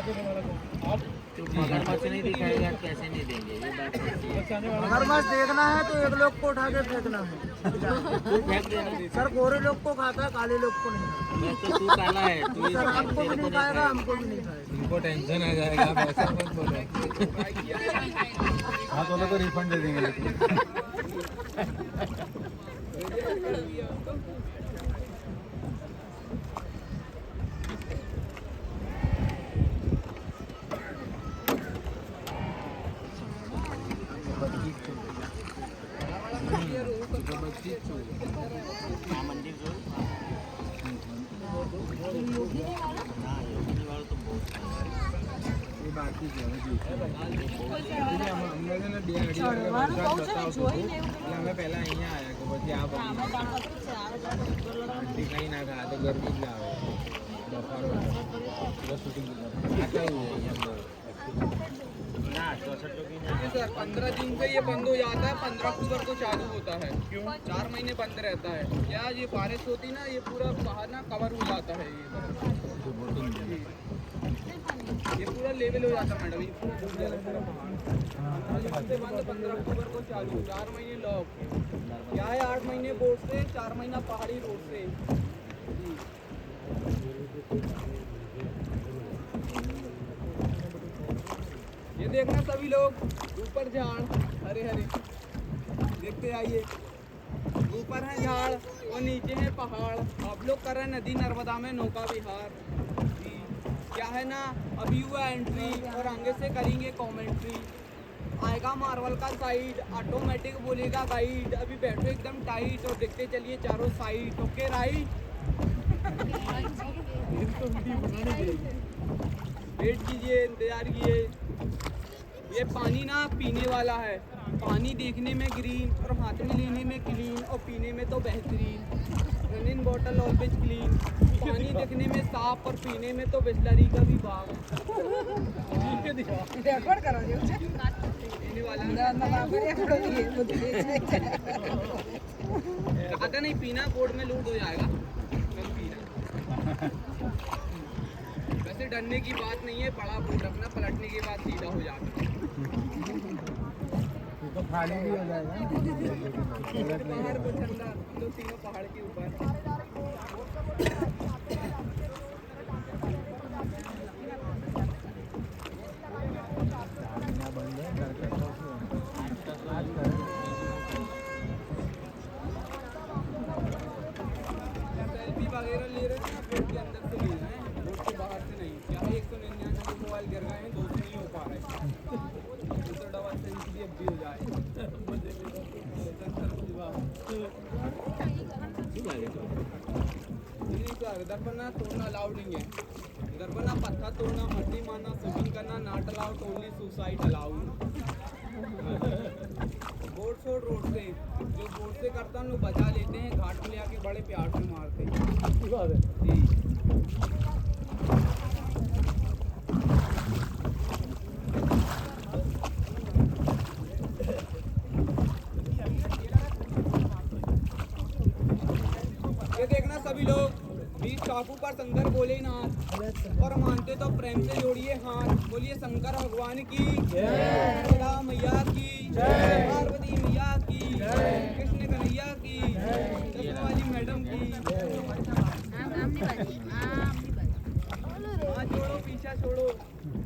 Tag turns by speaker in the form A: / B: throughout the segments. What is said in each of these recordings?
A: तो मगरमच्छ नहीं दिखाएगा कैसे नहीं देंगे, ये बात सच्ची है।
B: मगरमच्छ देखना है तो एक लोग को उठा के फेंकना है।
A: तू फेंक देना।
B: सर गोरे लोग को खाता है, काले लोग को नहीं।
A: मैं तो तू काला है, तू
B: सर आपको भी नहीं खाएगा, हमको भी नहीं खाएगा।
C: इनको टेंशन आ जाएगा, आप ऐसा मत बोलो। हाथ वालों को रिफंड दे देंगे लेकिन।
A: मंदिर जो हाँ, योगिनी वाला तो बहुत
C: ये बात ही है जी। हम लोग ने दिया बताओ तो हमें पहला અહીંયા આયા કે પછી આ આંટી કઈ ના ખા તો ગરમી જ લાવે બફારો પૂરા શૂટિંગ आता ही है यहाँ
A: ना 64 की ना।
D: सर 15 दिन से ये बंद हो जाता है, 15 अक्टूबर को चालू होता है। क्यों? 4 महीने बंद रहता है। क्या ये बारिश होती ना, ये पूरा बाहर ना कवर हो जाता है। ये पूरा लेवल हो जाता है मैडम, ये पूरा डूब जाता है। बंद 15 अक्टूबर को चालू, 4 महीने लॉक। क्या है 8 महीने बोर्ड से, 4 महीना पहाड़ी रोड से। ये देखना सभी लोग, ऊपर झाड़ हरे हरे देखते आइए। ऊपर है झाड़ और नीचे है पहाड़। आप लोग कर रहे हैं नदी नर्मदा में नौका विहार जी। क्या है ना, अभी हुआ एंट्री और आगे से करेंगे कमेंट्री। आएगा मार्वल का साइड, ऑटोमेटिक बोलेगा गाइड। अभी बैठो एकदम टाइट और देखते चलिए चारों साइड। ओके राइट, वेट कीजिए, इंतजार कीजिए। ये पानी ना पीने वाला है, पानी देखने में ग्रीन और हाथ में लेने में क्लीन और पीने में तो बेहतरीन। रनिंग बॉटल ऑलवेज क्लीन, पानी देखने में साफ और पीने में तो बिस्लरी का भी बाग। पीने वाला कहा नहीं पीना, बोर्ड में लूट हो जाएगा। वैसे डरने की बात नहीं है, बड़ा बोर्ड रखना, पलटने के बाद सीधा हो जाता है।
C: तो खाली भी हो जाएगा।
D: पहाड़ को ठंडा, हम लोग तीनों पहाड़ के ऊपर। सेल्फी वगैरह ले रहे हैं, बोट के अंदर से ले रहे हैं, बोट के बाहर से नहीं। क्या है 199 मोबाइल गिर गए हैं, 2 से नहीं हो पा रहे। दूसरा डबल सेंचुरी अब भी हो जाए। इधर पर ना तोड़ना अलाउड नहीं है। इधर पर ना पत्थर तोड़ना, मट्टी मारना, स्विमिंग करना not allowed, only suicide allowed. Boat छोड़ रोड से, जो बोट से करता है लोग बचा लेते हैं, घाट में ले आके बड़े प्यार से मारते हैं जी। ये देखना सभी लोग, बीच टापू पर शंकर भोलेनाथ और मानते तो प्रेम से जोड़िए हाथ। बोलिए शंकर भगवान की जय, राधा मैया की जय, पार्वती मैया की जय, कृष्ण कन्हैया की जय, चश्मे वाली मैडम की हाथ जोड़ो, पीछा छोड़ो।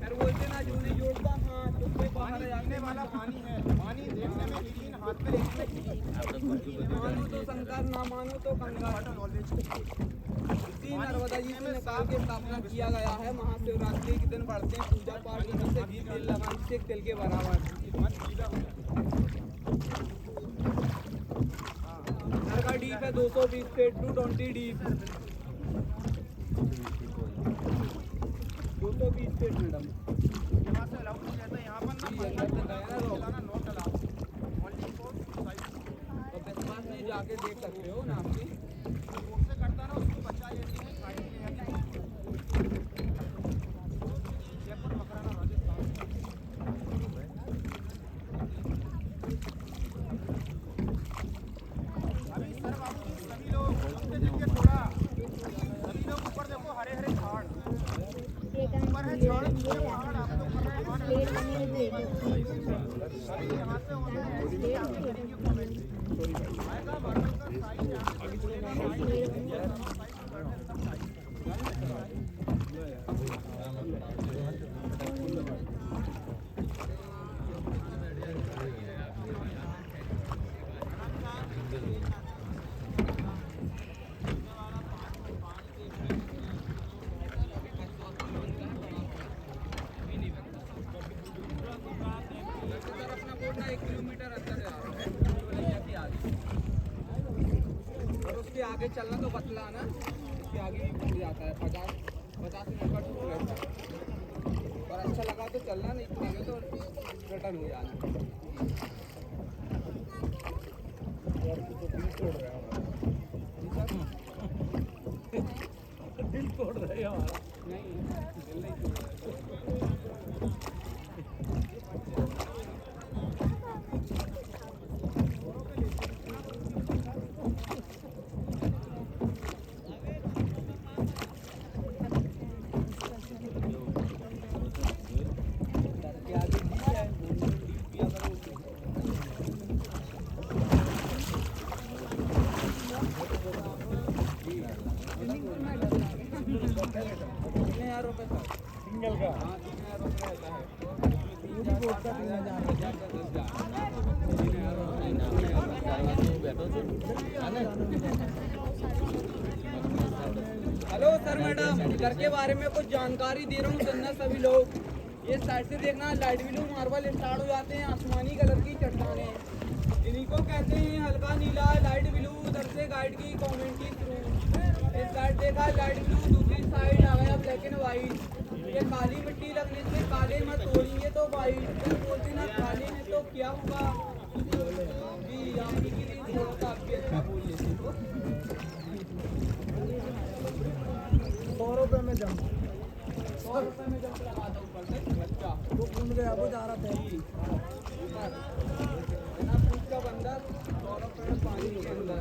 D: फिर बोलते ना जो नहीं जोड़ता हाथ उससे बाहर जाने वाला पानी है। पानी देखने में ग्रीन, हाथ में देखने में ग्रीन। मानो तो शंकर, ना मानो तो कंगार। इसी नर्मदा जी से निकाल के स्थापना किया गया है। महाशिवरात्रि के दिन बढ़ते हैं पूजा पाठ करने से, घी तेल लगाने से तेल के बराबर। घर का डीप है 220 फीट, 220 डीप, 220 फीट मैडम। यहाँ से अलाउड नहीं रहता, यहाँ पर नहीं जाके देख सकते हो ना आपकी से करता ना, उसको बचा लेती है। अभी सर बाबू सभी लोग ऊपर देखो, हरे हरे झाड़, ऊपर है आगे चलना तो बतला ना, इसके आगे भी भूल जाता है 50 मिनट का टूर रहता है। और अच्छा लगा तो चलना, नहीं तो आगे तो रिटर्न हो जाना। दिल तोड़ रहे हमारा। नहीं, दिल नहीं तोड़ रहे। सिंगल का हाँ 3000 रुपये रहता है। हेलो सर मैडम, घर के बारे में कुछ जानकारी दे रहा हूँ, सुनना सभी लोग। ये साइड से देखना, लाइट ब्लू मार्बल स्टार्ट हो जाते हैं, आसमानी कलर की चट्टानें, इन्हीं को कहते हैं हल्का नीला लाइट ब्लू। उधर से गाइड की कमेंट्री थ्रू इस साइड देखा लाइट ब्लू, दूसरी साइड आ गया ब्लैक एंड व्हाइट। ये काली मिट्टी लगने से काले मत तोड़ेंगे तो वाइट, बोलते ना काले में तो क्या होगा जी, आपकी के लिए थोड़ा सा आप भी अच्छा बोल लेते हो।
B: 100 रुपये में जम
D: 100 रुपये में जब लगा दो ऊपर से बच्चा
B: वो घूम गया, वो जा रहा था।
D: बिना पूछ का बंदा 100 रुपये में पानी के अंदर।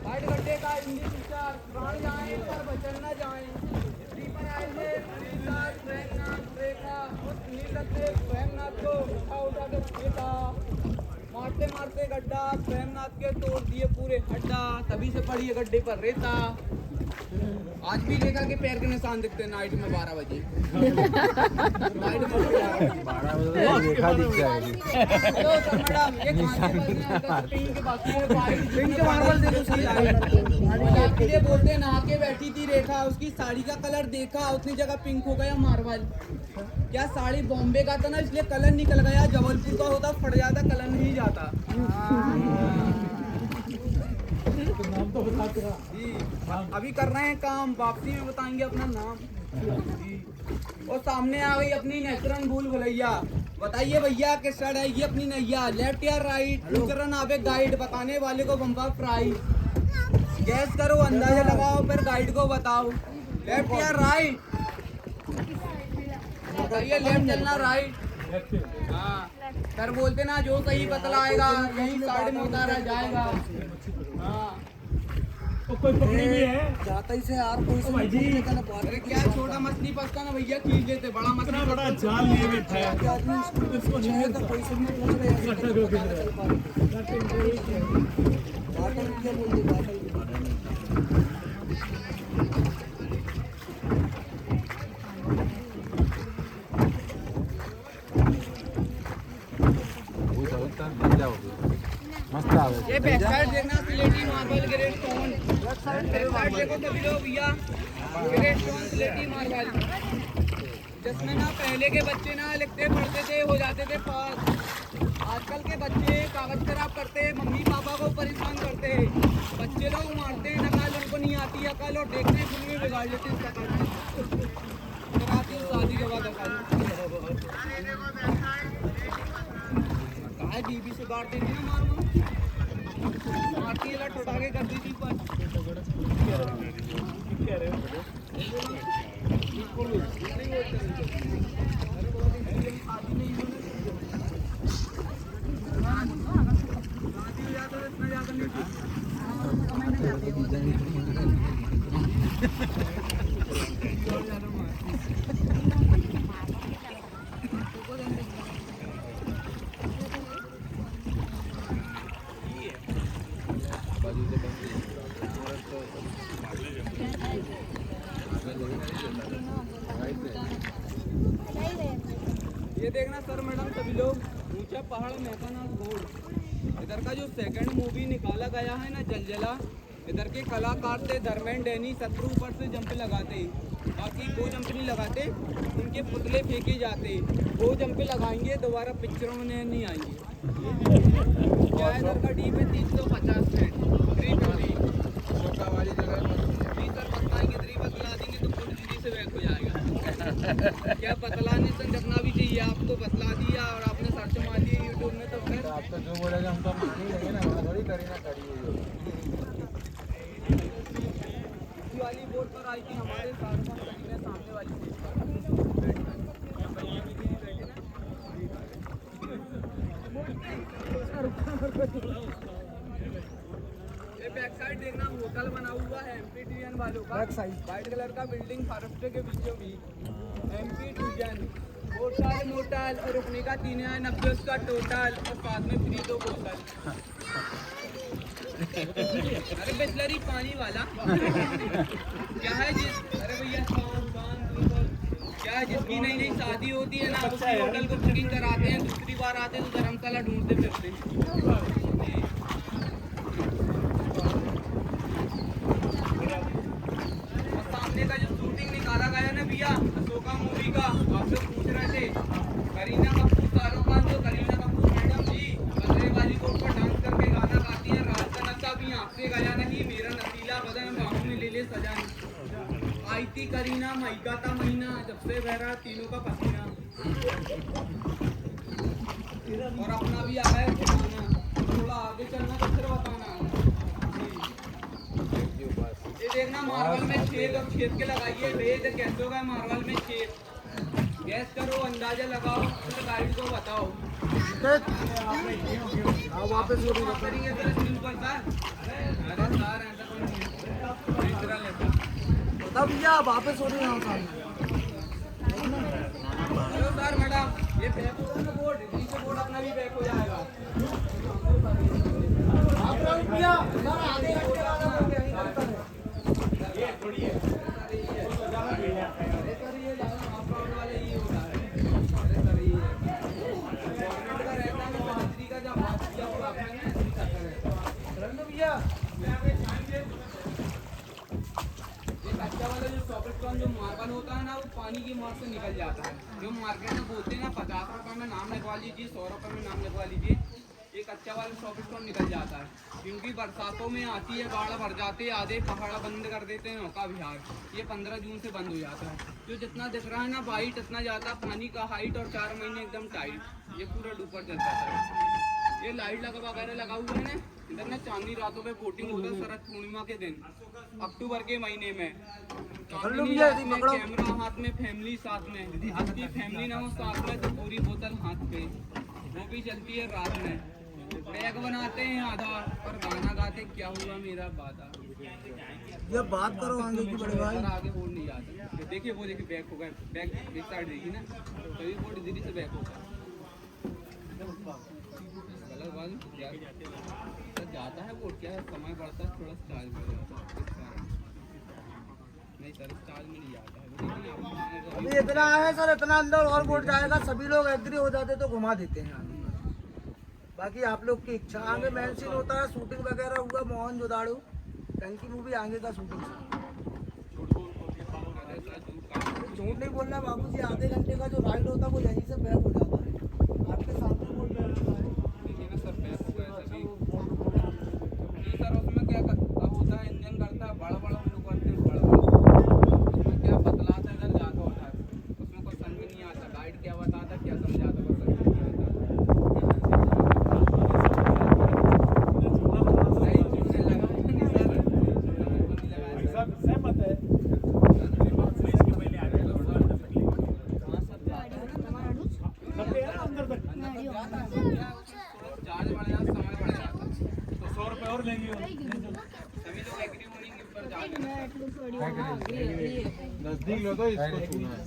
D: हाइट गड्ढे का हिंदी पिक्चर प्राण जाए पर बचन न जाए। स्लीपर आए थे नीलनाथ प्रेमनाथ रेखा उस नीलनाथ से प्रेमनाथ को उठा के फेंका, मारते मारते गड्ढा प्रेमनाथ के तोड़ दिए पूरे हड्डा, तभी से पड़ी है गड्ढे पर रेता। आज भी रेखा के पैर के निशान दिखते हैं नाइट में 12 बजे। नाइट में 12 बजे रेखा दिख जाएगी। हेलो सर मैडम, ये कहां से बने हैं? पिंक बाकी है वाइट, पिंक मार्बल दे दो सही लाइट। ये बोलते हैं नहा के बैठी थी रेखा, उसकी साड़ी का कलर देखा, उतनी जगह पिंक हो गया मार्बल। क्या साड़ी बॉम्बे का था ना, इसलिए कलर निकल गया, जबलपुर का होता फट जाता, कलर नहीं जाता। नाम तो बता जी, अभी कर रहे हैं काम, वापसी में बताएंगे अपना नाम जी। और सामने आ गई अपनी नेचुरल भूल भुलैया। बताइए भैया किस साइड आएगी अपनी नैया, लेफ्ट या राइट? नेचुरल आवे गाइड, बताने वाले को बम्बा प्राइज। गैस करो, अंदाजा लगाओ, फिर गाइड को बताओ लेफ्ट या राइट। बताइए लेफ्ट चलना राइट? हाँ, फिर बोलते ना जो सही बतलाएगा यही साइड में उतारा जाएगा। हाँ,
C: तो कोई पकड़ी भी है
B: जाता ही से यार कोई
C: भाई जी।
D: अरे क्या छोटा मछली फंसता ना भैया, खींच लेते, बड़ा मछली
C: इतना बड़ा जाल लिए बैठा है।
B: आदमी इसको चाहे तो कोई से नहीं पूछ रहे बाटल क्या बोलते बाटल।
C: मस्त आ
D: ये बैक साइड देखना, स्लेटी marble grade stone. Back side देखो सभी लोग भैया, ग्रेड स्टोन स्लेटी मार्बल। जिसमें ना पहले के बच्चे ना लिखते पढ़ते थे, हो जाते थे पास। आजकल के बच्चे कागज खराब करते, मम्मी पापा को परेशान करते, बच्चे लोग मारते हैं नकल, उनको नहीं आती अकल और देखते हैं फिल्म में बिगाड़ लेते हैं इसका कराती हूँ शादी के बाद अकल कहा डीबी से बाढ़ देती ना मार मारती है लट उठा के कर दी थी पर ये देखना सर मैडम सभी लोग ऊंचा पहाड़ मेहकानाथ रोड इधर का जो सेकंड मूवी निकाला गया है ना जलजला, इधर के कलाकार थे धर्मेंद्र डैनी, शत्रु ऊपर से जंप लगाते, बाकी वो जंप नहीं लगाते, उनके पुतले फेंके जाते, वो जंप लगाएंगे दोबारा पिक्चरों में नहीं आएंगे। क्या है इधर का डीप है 350 फीट,
C: वाली जगह
D: जी सर बताएंगे 3 बतला देंगे तो फुट जल्दी से बैक हो जाएगा। क्या बतलाने से जगना भी चाहिए, आपको बतला दिया और आपने सर्च मार दिया यूट्यूब में तो फिर
C: आप तो जो बोलेगा हम तो मान ही लेंगे ना, वहाँ थोड़ी करी ना करी हुई
D: वाली बोर्ड पर आई थी हमारे सामने वाली बोर्ड ये बैक साइड देखना होटल बना हुआ है एमपी टीएन वालों का,
B: बैक साइड
D: वाइट कलर का बिल्डिंग फॉरेस्ट के बीचों बीच एमपी टीएन होटल मोटल और रुकने का 390 उसका टोटल और साथ में फ्री 2 बोतल। अरे बिस्लरी पानी वाला क्या है जिस अरे भैया क्या है जिसकी नई नई शादी होती है ना उसकी होटल को बुकिंग कराते हैं, दूसरी बार आते हैं तो धर्मशाला ढूंढते फिरते हैं। और सामने का जो शूटिंग निकाला गया ना भैया अशोका मूवी का, आप लोग पूछ रहे थे करीना कपूर शाहरुख खान, जो करीना कपूर मैडम जी बंदरे वाली कोट पर डांस करके गाना गाती है, रात का नशा भी आपसे गया नहीं, मेरा नशीला बदन बाहों में ले ले सजा आई थी करीना मईका था महीना, जब से बह रहा तीनों का पसीना और अपना भी आया है जमाना, थोड़ा आगे चलना तो फिर बताना। ये देखना मार्बल में छेद और छेद के लगाइए भेद कैसे होगा मार्बल में छेद, गैस करो अंदाजा लगाओ फिर गाइड को बताओ।
B: वापस
D: करेंगे तो स्क्रीन पर सर अरे सर ऐसा कोई दूसरा लेता
B: तब भैया वापस हो रही है
D: हेलो सर मैडम ये बैक होगा ना बोर्ड, नीचे बोर्ड अपना भी बैक हो जाएगा। ये थोड़ी है अरे सर ये वाले ये होता है, अरे सर ये गवर्नमेंट का रहता है ना मंत्री का जब आप है ना
B: भैया
D: कच्चा वाला जो सॉफ्टकॉर्न जो मार्बल होता है ना वो पानी की मार से निकल जाता है, जो मार्केट में बोलते हैं ना 50 रुपये में नाम लिखवा लीजिए 100 रुपये में नाम लिखवा लीजिए, ये कच्चा वाला सॉफ्टकॉर्न निकल जाता है क्योंकि बरसातों में आती है बाढ़ भर जाते हैं, आधे पहाड़ बंद कर देते हैं नौका विहार, ये 15 जून से बंद हो जाता है। जो जितना दिख रहा है ना वाइट इतना जाता पानी का हाइट और 4 महीने एकदम टाइट, ये पूरा डूपर चल जाता है। ये लाइट लगा वगैरह लगा हुआ है ना इधर ना, चांदनी रातों में बोटिंग होता है शरद पूर्णिमा के दिन अक्टूबर के महीने में, कैमरा हाथ में फैमिली साथ में, आपकी फैमिली ना हो साथ में तो पूरी बोतल हाथ पे, वो भी चलती है रात में, बैग बनाते हैं आधा और गाना गाते क्या हुआ मेरा वादा।
B: ये बात करो आगे की बड़े भाई,
D: आगे बोल नहीं जाता, देखिए वो देखिए बैक होगा, बैक एक साइड देखिए ना तभी बोर्ड इधर से बैक होगा, गलत बात यार जाता है बोर्ड क्या है समय बढ़ता है थोड़ा चार्ज बढ़ जाता है, नहीं सर चार्ज में नहीं जाता है।
B: अभी इतना है सर, इतना अंदर और वोट जाएगा, सभी लोग एग्री हो जाते तो घुमा देते हैं आगे। बाकी आप लोग की इच्छा, आगे मेन सीन होता है शूटिंग वगैरह हुआ मोहन जोदाड़ू टंकी मूवी आगे का शूटिंग। झूठ नहीं बोलना बाबू जी, आधे घंटे का जो राइड होता है वो यहीं से पैक हो जाता है, आपके सामने बोल रहे हैं।
D: देखिए ना सर, पैक हो गया सभी। जी सर, उसमें क्या अब होता है, इंजन करता है बड़ा बड़ा, हम लोग करते हैं बड़ा बड़ा, उसमें क्या बतलाता है, इधर जाता होता है, उसमें कुछ समझ में नहीं आता, गाइड क्या बताता क्या समझाता, कुछ समझ नहीं आता। नहीं चुनने लगा नहीं सर,
E: सहमत है। अंदर तक
D: चार्ज बढ़ जाता, समय बढ़ जाता,
E: तो 100 रुपए और लेंगे।
D: सभी लोग एग्री होने के ऊपर जाते हैं,
C: नजदीक लो तो इसको छूना है।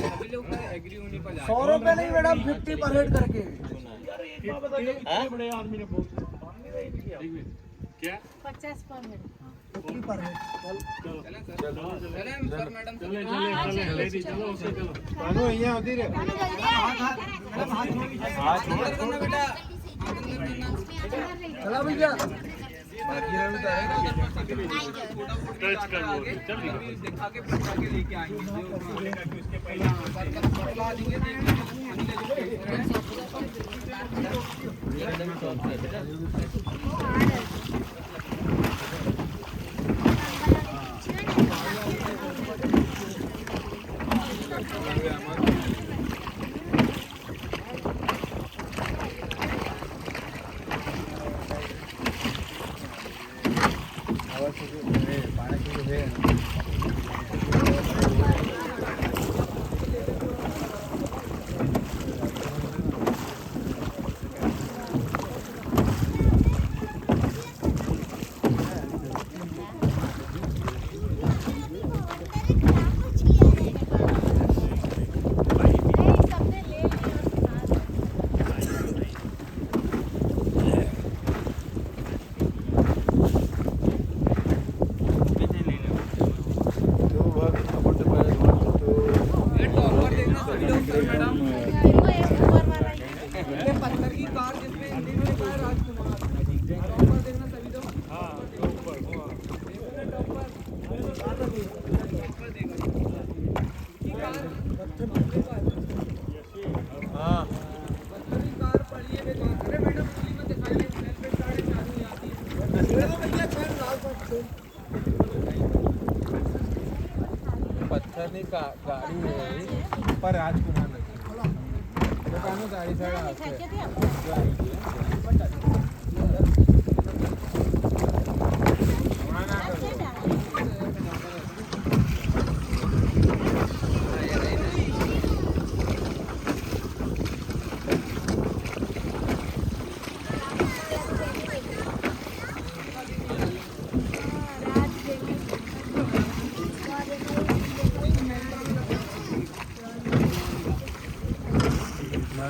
D: सभी लोग एग्री होने पर जाते
B: 100 रुपये नहीं मैडम, 50 पर हेड करके।
E: बड़े आदमी ने बहुत क्या
F: 50 पर हेड।
B: 50 पर हेड।
D: चलें सर, चलें सर मैडम,
E: चलो
C: यहाँ होती रहे
D: अंदर करना बेटा, अंदर करना।
B: चला भैया।
C: बाकी रहे तो है
D: टच कर लो, दिखा के पहुंचा के लेके आएंगे, जो बतला देंगे, पत्थर की कार जिसमें इंजन लिखा है राजकुमार, टॉपर देखना सभी लोग। टॉपर देखना की कार,
C: हाँ
D: पत्थर की कार पड़ी है बेकार। अरे मैडम पुली में दिखाइए, हेलमेट गाड़ी चालू नहीं आती है।
C: पत्थर नहीं गाड़ी है पर राजकुमार लगी दुकान में गाड़ी साइड आते हैं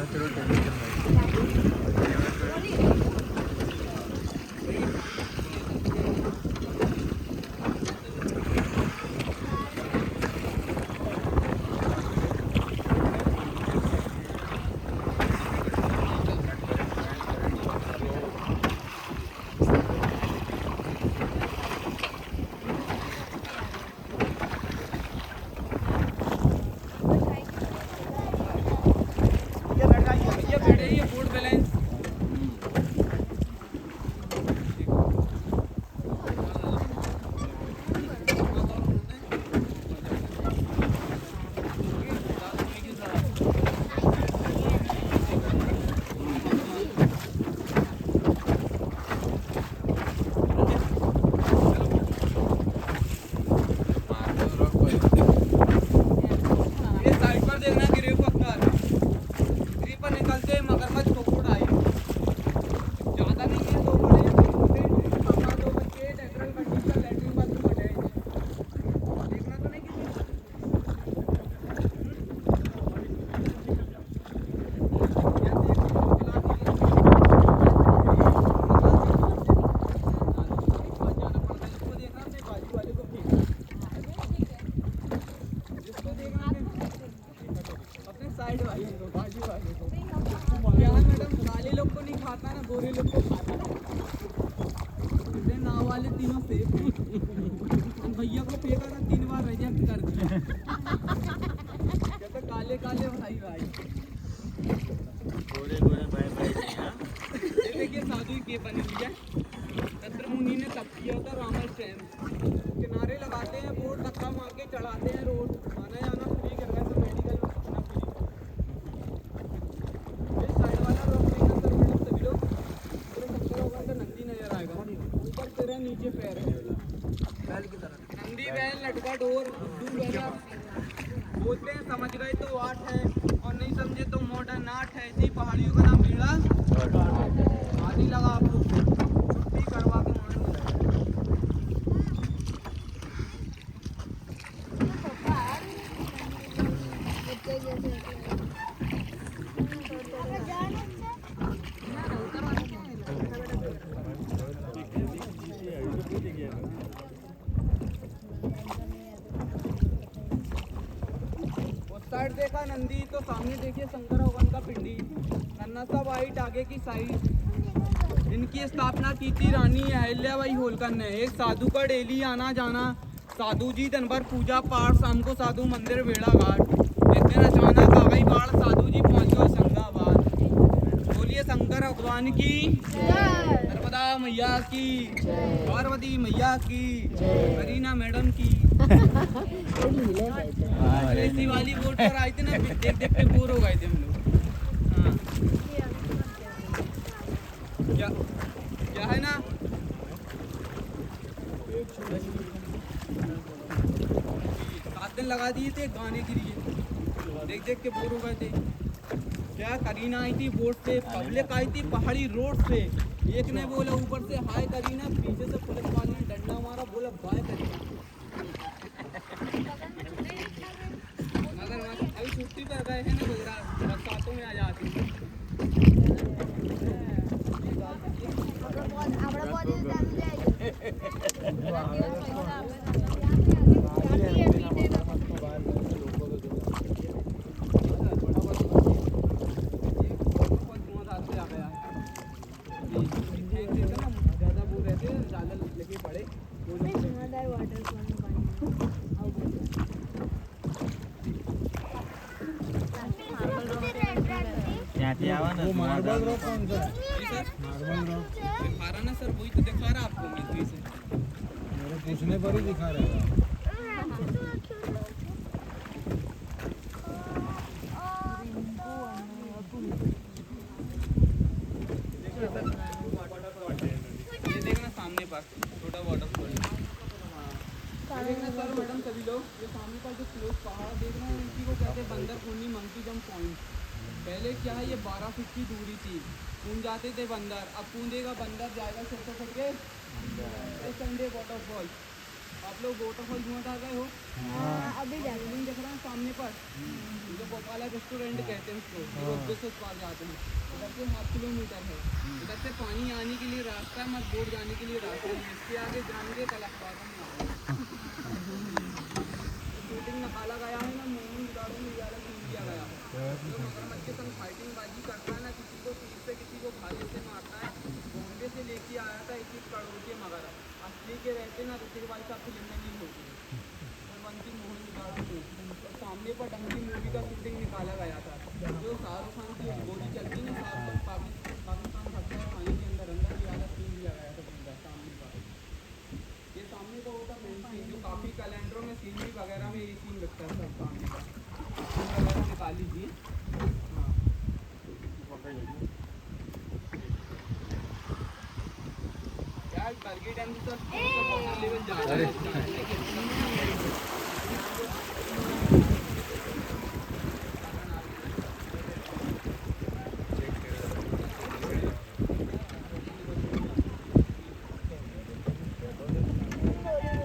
C: चलो
D: भैया को फेंका था 3 बार रिजेक्ट कर दिया। कहते काले काले भाई भाई।
A: गोरे गोरे भाई भाई जी, हाँ?
D: ये देखिए साधु के बनी हुई है। तंत्र मुनि ने तप किया था रामल ट्रेन किनारे लगाते हैं बोर्ड, धक्का मार के चढ़ाते हैं रोड, आना जाना फ्री कर रहे हैं, तो मेडिकल में खाना फ्री। इस साइड वाला रोड पे ना सर मतलब सभी लोग पूरे शंकर भगवान का नंदी नजर आएगा, ऊपर सिर है नीचे पैर है,
B: बैल की तरह।
D: नंदी बैल लटका डोर बुद्धू बैला बोलते हैं, समझ गए तो वाट है और नहीं समझे तो मॉडर्न नाट है। इसी पहाड़ियों का नाम भीड़ा आदि लगा आपको छुट्टी करवा के मार दो। उस साइड देखा नंदी तो सामने देखिए शंकर भगवान का पिंडी, नन्ना सा वाइट आगे की साइड। इनकी स्थापना की थी रानी अहिल्याबाई होलकर ने। एक साधु का डेली आना जाना, साधु जी दिन भर पूजा पाठ, शाम को साधु मंदिर बेड़ा घाट। एक दिन अचानक आ गई बाढ़, साधु जी पहुंच गए संगाबाद। बोलिए शंकर भगवान की, नर्मदा मैया की, पार्वती मैया की, करीना मैडम की। ऐसी वाली बोट पर आए थे ना, देख देख के बोर हो गए थे हम लोग। हाँ। क्या क्या है ना, 7 दिन लगा दिए थे गाने के लिए, देख देख के बोर हो गए थे। क्या करीना आई थी बोट से, पब्लिक आई थी पहाड़ी रोड से। एक ने बोला ऊपर से हाय करीना, पीछे से पुलिस वाले ने डंडा मारा, बोला बाय करीना। मगर अभी छुट्टी पर गए हैं ना गुजरात, बरसातों में आ जाती ज्यादा वो रहते हैं, ज्यादा लेके पड़े
A: ત્યાંથી આવો ને
C: मार्बल रॉक कौन सा है?
D: जी सर,
C: मार्बल रॉक
D: दिखा रहा ना सर, वही तो दिखा रहा आपको मिस्त्री से।
C: मेरे पूछने पर ही दिखा रहेगा।
D: ये देखना सामने पास छोटा वाटरफॉल। देखना सर मैडम सभी लोग, ये सामने का जो क्लोज पहाड़ देख रहे हैं, इसी को कहते हैं बंदर कुंडी मंकी जंप पॉइंट। पहले क्या है, ये 12 फीट की दूरी थी, कूद जाते थे बंदर, अब कूदेगा बंदर जाएगा सिर से फट के संडे वाटरफॉल। आप लोग वाटरफॉल घूमता गए हो? अभी बिल्डिंग देख रहे हैं सामने पर, जो गोपाला रेस्टोरेंट कहते हैं उसको, रोड से पार जाते हैं, इधर से 1/2 किलोमीटर है। इधर से पानी आने के लिए रास्ता है, मत बोट जाने के लिए रास्ता है। इसके आगे जाएंगे कल अखबार में शूटिंग निकाला गया है ना, मोहन गार्डन में किया गया है। जो मगरमच्छ के संग फाइटिंग बाजी करता है ना, किसी को पीठ पे किसी को भाले से मारता है। बॉम्बे से लेके आया था 21 करोड़ के मगर, असली के रहते ना ऋतिक भाई साहब फिल्म में नहीं होती बनती मोहन गार्डन में। तो सामने पर डंकी मूवी का शूटिंग निकाला गया था, जो शाहरुख खान की गोली चलती ना, शाहरुख खान पाकिस्तान भगता है पानी के अंदर अंदर ये वाला सीन लिया गया था पूरा सामने का। ये सामने का होता मेन सीन, जो काफ़ी कैलेंडरों में सीनरी वगैरह में ये सीन लगता है सब सामने का वगैरह निकाल लीजिए। हाँ यार बरगी डैम तो लेवल जा रहा है।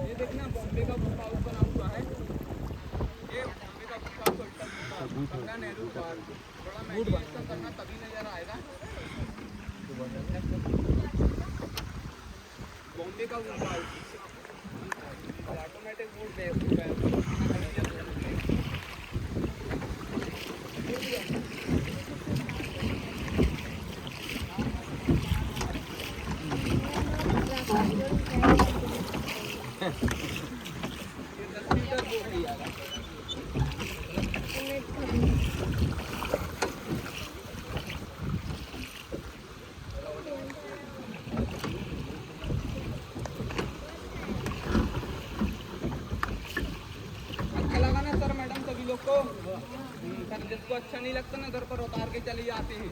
D: ये देखना बॉम्बे का गुफा ऊपर हुआ है, ये बॉम्बे का गुफा कमला नेहरू पार्क। थोड़ा मेडिटेशन करना तभी नजर आएगा। बॉम्बे का गुफा ऑटोमेटिक मोड नहीं आ रहा। अच्छा लगा ना सर मैडम सभी लोग को? सर जिसको अच्छा नहीं लगता ना घर पर उतार के चले जाते हैं,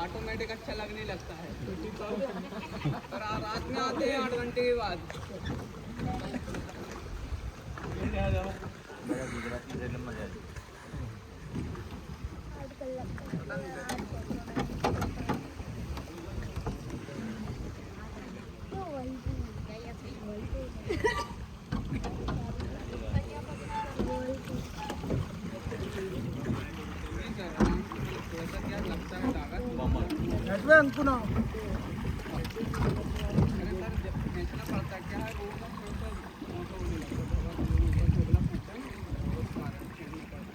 D: ऑटोमेटिक अच्छा लगने लगता है। पर रात में आते हैं 8 घंटे के बाद।
A: मेरा गुजराती से मजा आ
D: थोड़ा सा क्या लगता है ताकत?
B: हेडवे अंकु ना
D: अरे सर जब खींचना पड़ता क्या है वो ना थोड़ा सा मोटा होने लगता है, ऊपर थोड़ा खींचता है तो उस कारण खींचना पड़ता है।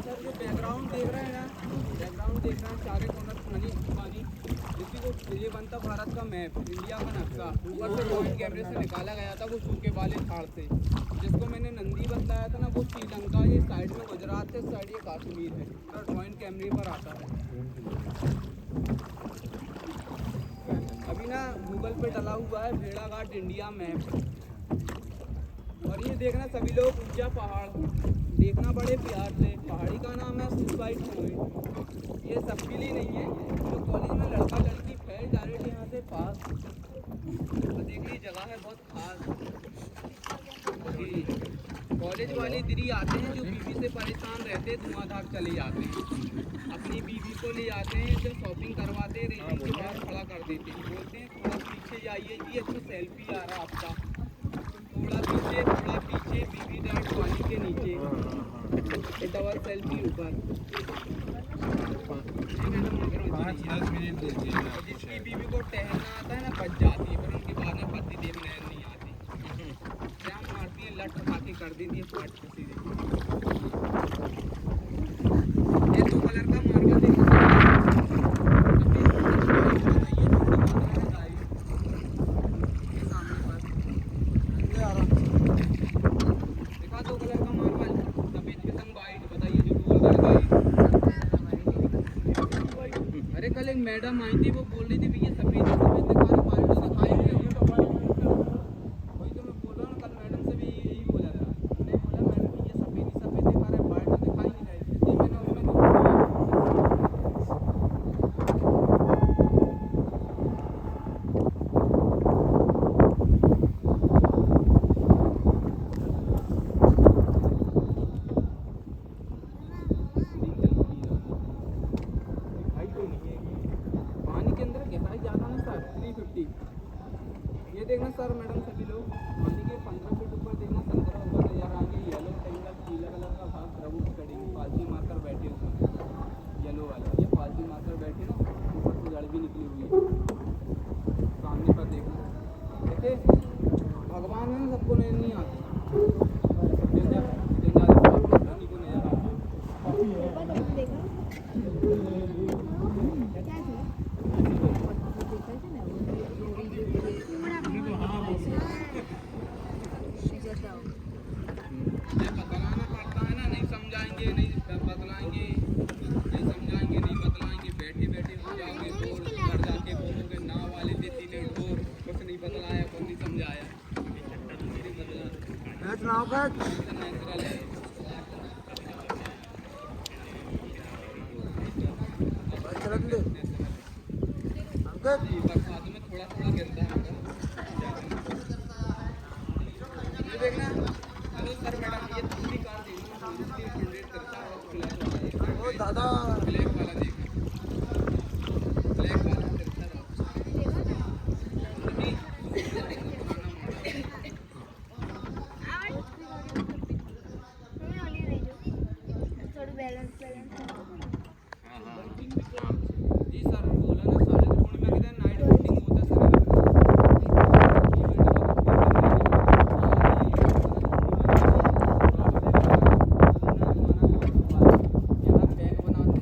D: सर जो बैकग्राउंड देख रहे हैं ना, बैकग्राउंड देख रहे हैं चारे कॉर्नर पानी पानी, इसी को ये बनता भारत का मैप, इंडिया का नक्शा। ऊपर से जॉइंट कैमरे से निकाला गया था वो सूखे वाले झाड़ से, जिसको मैंने नंदी बताया था ना, वो श्रीलंका, ये साइड में गुजरात है, साइड ये कश्मीर है। तो जॉइंट कैमरे पर आता है। अभी ना गूगल पे डला हुआ है भेड़ाघाट इंडिया मैप। और ये देखना सभी लोग, ऊंचा पहाड़ देखना बड़े प्यार से। पहाड़ी का नाम है सुसाइड पॉइंट। ये सबके लिए नहीं है, जो कॉलेज में लड़का लड़की फैल डायरेक्ट यहाँ से पास। तो देखने जगह है बहुत खास। कॉलेज वाले दीदी आते हैं जो बीवी से परेशान रहते, धुआंधार चले जाते हैं, अपनी बीवी को ले जाते हैं, जो शॉपिंग करवाते रेलिंग के बाहर खड़ा कर देते हैं, बोलते हैं थोड़ा पीछे जाइए जी, अच्छा सेल्फी आ रहा आपका। थोड़ा पीछे बीवी डैड पानी के नीचे, डबल सेल्फी ऊपर।
C: 5-10 मिनट दीजिए ना।
D: जिसकी बीवी को टहलना आता है ना बच जाती है, पर उनके बाद में पति देव नैन नहीं आती, क्या मारती है, लट खा के कर देती है फाट को सीधे। ये 2 कलर का मार्बल देखो, देखा 2 कलर का मार्बल, सफेद के संग वाइट। बताइए जो 2 कलर का है। अरे कल एक मैडम आई थी, वो बोल रही थी भैया सफेद दिखा रहे, वाइट दिखाई नहीं। वही तो मैं बोल रहा हूँ, कल मैडम से भी यही बोला था। मैंने बोला मैडम ये सफेद दिखा रहे, वाइट दिखाई नहीं रहे। इसलिए मैंने उसमें पानी के अंदर गहराई ज़्यादा ना सर, 350। ये देखना सर मैडम सभी लोग, पानी के 15 फीट ऊपर देखना संतरा ऊपर नजर आएंगे, येलो टेंगल पीला कलर का भाग प्रभु करेंगे, पालती मारकर बैठे उसमें येलो वाला, ये पालती मारकर बैठे ना, ऊपर से जड़ भी निकली हुई है सामने पर देखना। देखते भगवान है ना, सबको नहीं आती, को नजर आती है। बतलाना पड़ता है ना, नहीं समझाएंगे, नहीं बतलाएंगे, नहीं समझाएंगे, नहीं बतलाएंगे, बैठे बैठे हो जाओगे बोर, घर जाके बोलोगे ना वाले थे तीने ढोर, कुछ नहीं बतलाया, कुछ नहीं समझाया, नहीं बतला।
B: मैच ना होगा
D: नेचुरल है।
B: भाई चलन दे अंकल
D: बरसात में थोड़ा थोड़ा गिरता है। ये देखना हेलो सर मैडम, ये दूसरी कार देखना, इसकी 100 करता है और ब्लैक वाला है।
B: ओ दादा
D: ब्लैक वाला देखना, ब्लैक वाला करता है। जी सर बोला ना, सारे पूर्णिमा के दिन नाइट शूटिंग होता है सर। यहाँ बैग बनाते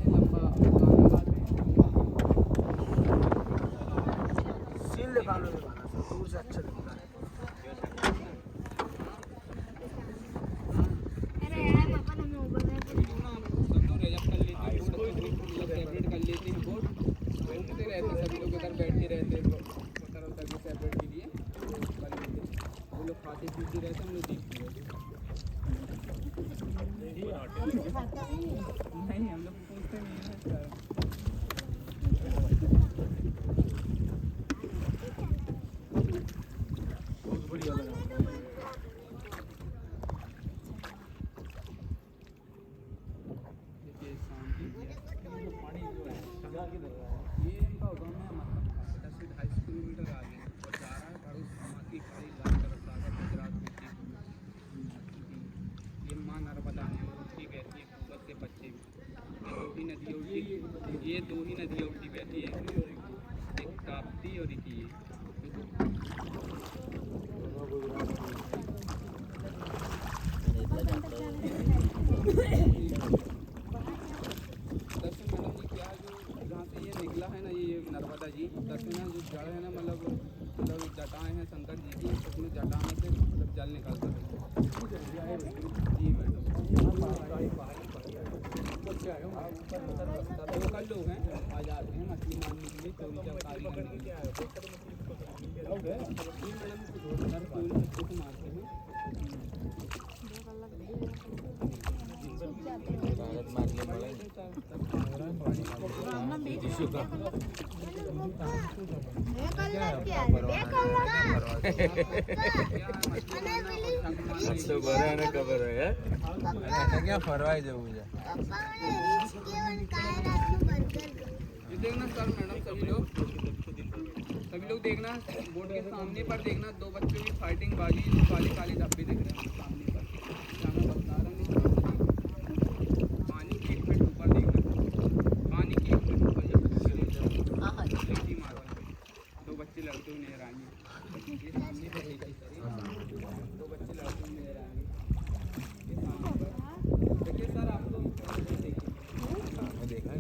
D: नहीं हम लोग पूछते नहीं हैं सर।
E: बहुत बढ़िया लगा
D: देखिए शांति
E: पानी जो है जगह की तरह
D: ये इनका उद्गम है मतलब 10 से 2.5 किलोमीटर आगे और जा रहा है पड़ोस समाती खाड़ी लाल तरफ जाकर गुजरात में थी। ये माँ नर्मदा में उठती बहती है सूरत के बच्चे में। ये दो ही नदियाँ उठती बहती है, एक ताप्ती और एक ये। दर्शन मैडम जी क्या जो जहाँ से ये निकला है ना ये नर्मदा जी दर्शन है जो जड़ है ना मतलब जटाएँ हैं शंकर जी की उसमें जटाने से मतलब जल निकलता है। जी मैडम लोकल लोग हैं आ जाते हैं मछली मारने के लिए चोरी चकारी करने के लिए। जी मैडम हर कोई अच्छे से मारते हैं।
A: भारत मारने वाला तो बड़ा ना खबर है क्या फरवाई दे मुझे
D: ये देखना सर मैडम सभी लोग देखना बोर्ड के सामने पर देखना दो बच्चों की फाइटिंग बाजी काले काले धब्बे दिख रहे हैं सामने पर क्या मैं बता रहा हूँ। पानी की 1 फीट ऊपर देखना पानी की 1 फीट ऊपर देखी मारो दो बच्चे लड़ते हुए नजर आएंगे। ये सामने पर देखिए सर दो बच्चे लड़ते हुए नजर आएंगे ये सामने पर देखिए सर आप लोग देखिए
A: देखा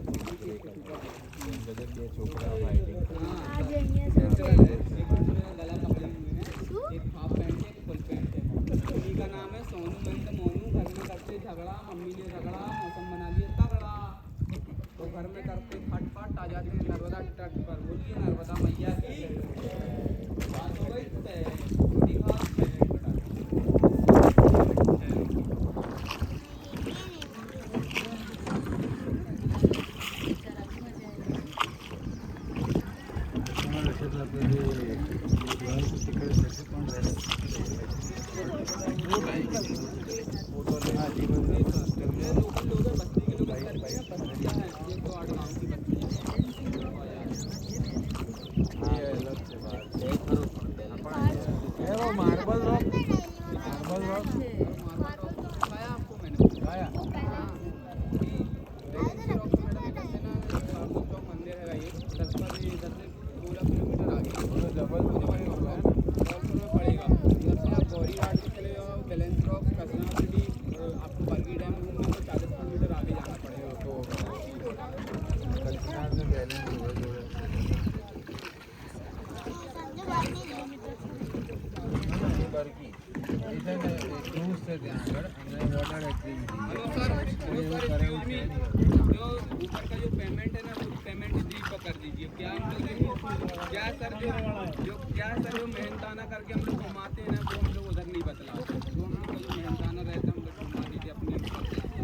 A: गजब के छोकरा फाइटिंग
D: गला कपड़े हुए हैं एक हाफ पैंट है एक फुल पैंट है। उन्हीं का नाम है सोनू मंद मोनू। घर में करते झगड़ा मम्मी ने झगड़ा मौसम बना दिया तगड़ा तो घर में करते फटफट आ जाते हैं नर्मदा तट पर। बोलिए नर्मदा मैया की बात हो गई दिखा
A: मार्बल रॉक
D: खाया आपको मैंने खाया मंदिर है ये 10 से 16 किलोमीटर आगे जबलपुर में पड़ेगा। इधर से आप गौरी घाट से चले जाओ बैलेंस रॉक कसना सिटी आपको बरगी डैम घूमना तो 40 किलोमीटर आगे जाना पड़ेगा। जो ऊपर का जो पेमेंट है ना वो पेमेंट इधर पर कर दीजिए। क्या हम लोग क्या सर जो मेहनताना करके हम लोग घुमाते हैं ना वो हम लोग उधर नहीं बतलाते। जो हम लोग जो मेहनताना रहता है हम लोग घुमा दीजिए अपने रहता है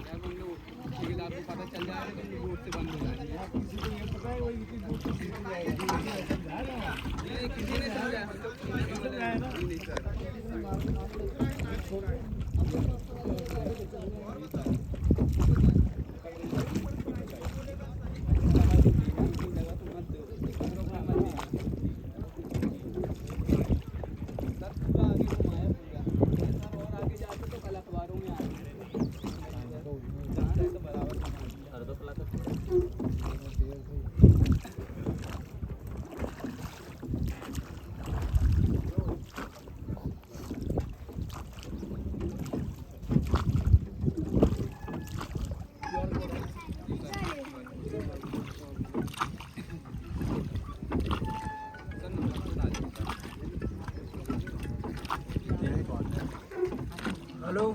D: यार हम लोग ठेकेदार को पता चल जाएगा तो रोड से बंद हो जाएंगे। किसी ने समझा हम लोग नहीं सर
B: हेलो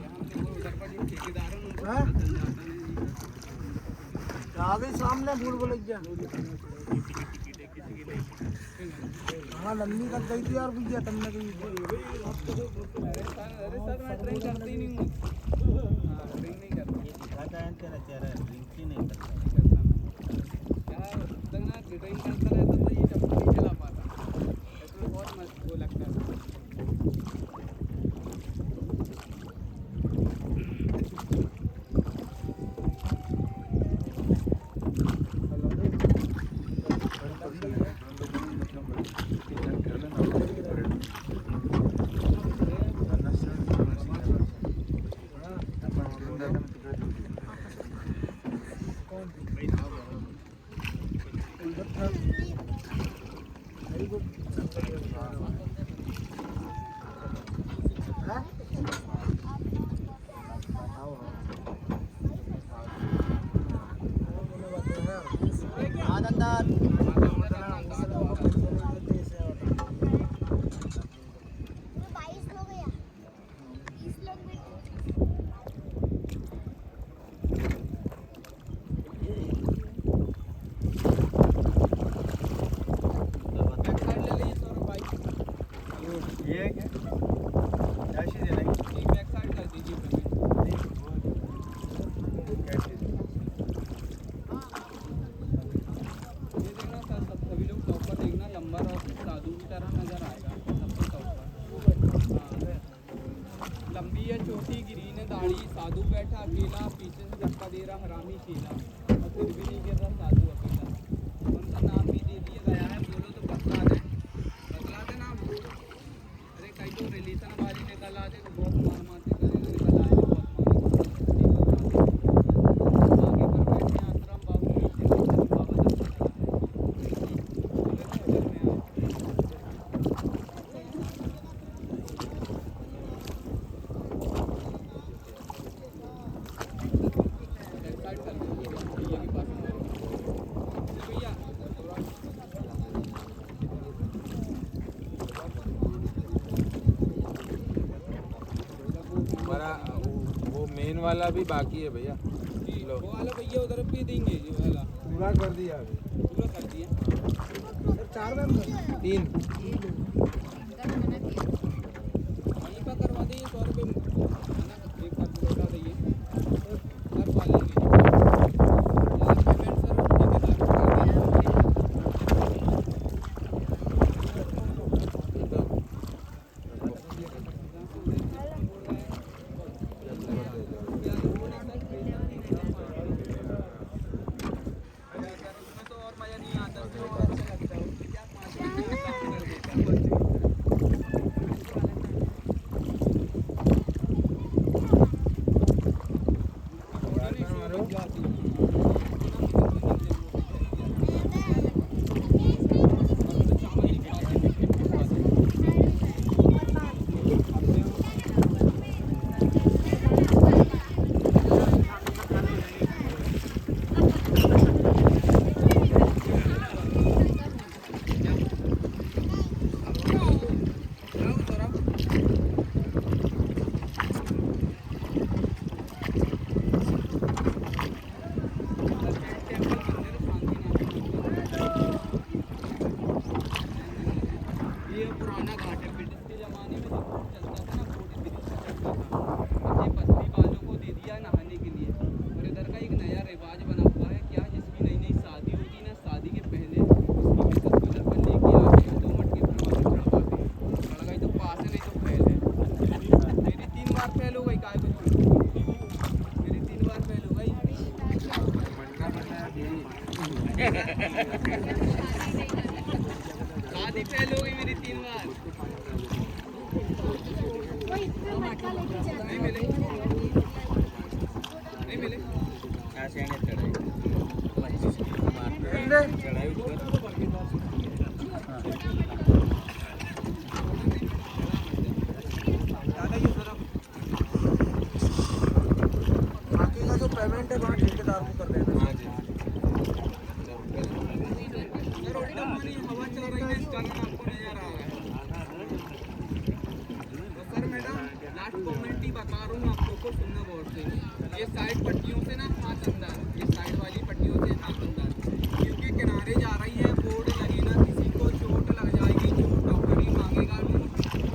B: आगे सामने भूल भुलैया हाँ लंबी तक गई थी यार भैया तुमने कहीं
D: अरे सर मैं ट्रेन करती नहीं हूँ।
E: तेरा चेहरा ड्रिंक ही नहीं करता।
D: यार तक ना ड्रिंक करता रहता तो ये चप्पल नहीं चला पाता। इसमें बहुत मस्त वो लगता है।
A: ये है क्या? क्या चीज़ है नहीं?
D: बैक साइड कर दीजिए पेमेंट।
A: क्या चीज़ है?
D: ये देखना सर सभी लोग टॉप पर देखना लंबा और साधु की तरह नजर आएगा सबसे टॉप पर। हाँ। लंबी है छोटी ग्रीन है दाढ़ी साधु बैठा अकेला पीछे से धक्का दे रहा हरामी चेला और फिर भी नहीं गिर रहा साधु अकेला। उनका नाम भी दे दिया गया है बोलो तो बतला दे नाम। अरे कई तो रिलेशन वाली निकल आते तो बहुत मार मारते करेगा निकल आए तो बहुत मार आगे पर बैठे आश्रम बाबू पीछे बाबा
A: हमारा वो मेन वाला भी बाकी है भैया। लो
D: वो वाला भैया उधर भी देंगे ये वाला
A: पूरा कर दिया अभी।
D: पूरा कर दिया।
B: 4 मेंबर
A: 3
D: वहीं पर करवा दीजिए 100 रुपये है ना एक बार लौटा दीजिए करवा लेंगे। पेमेंट सर और मजा नहीं आता तो और अच्छा लगता है क्या 5 मिनट में काम कर देता है। ये पुराना घाट है ब्रिटिश के ज़माने में जब चलता था ना बोट ब्रिज से चलता था अब ये बस्ती वालों को दे दिया नहाने के लिए। और इधर का एक नया रिवाज बना हुआ है क्या जिसकी नई नई शादी होती ना शादी के पहले उसकी मिसेस को जब लेके आते हैं 2 मटके भरवा के चढ़वाते हैं। चढ़ गई तो पास है नहीं तो फैल है। मेरी 3 बार फैल हो गई काय को मेरी 3 बार फैल हो गई। शादी फैल हो गई मेरी 3 बार। नहीं मिले नहीं मिले
A: ऐसे नहीं चढ़ाई चढ़ाई ऊपर
B: बाकी का जो पेमेंट है वहाँ ठेकेदार को कर देना।
A: हाँ जी
D: सर उल्टा पानी हवा चल रही है इसका ना आपको नजर आ रहा है। तो सर मैडम लास्ट कमेंट ही बता रहा हूँ आप लोग को सुनना गौर से। ये साइड पट्टियों से ना हाथ अंदर ये साइड वाली पट्टियों से हाथ अंदर क्योंकि किनारे जा रही है बोर्ड लगे ना किसी को चोट लग जाएगी चोट डॉक्टर ही मांगेगा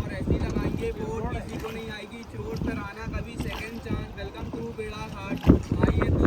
D: और ऐसी लगाइए बोर्ड किसी को नहीं आएगी चोट फिर आना कभी सेकंड चांस वेलकम टू बेड़ा घाट आइए तो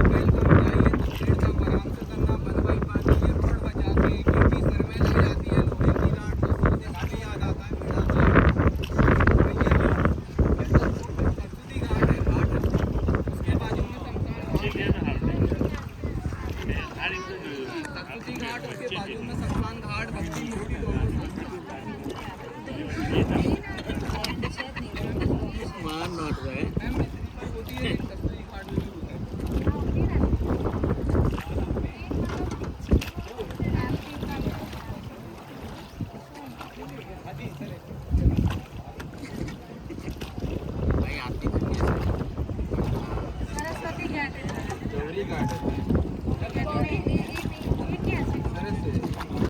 A: काटे थे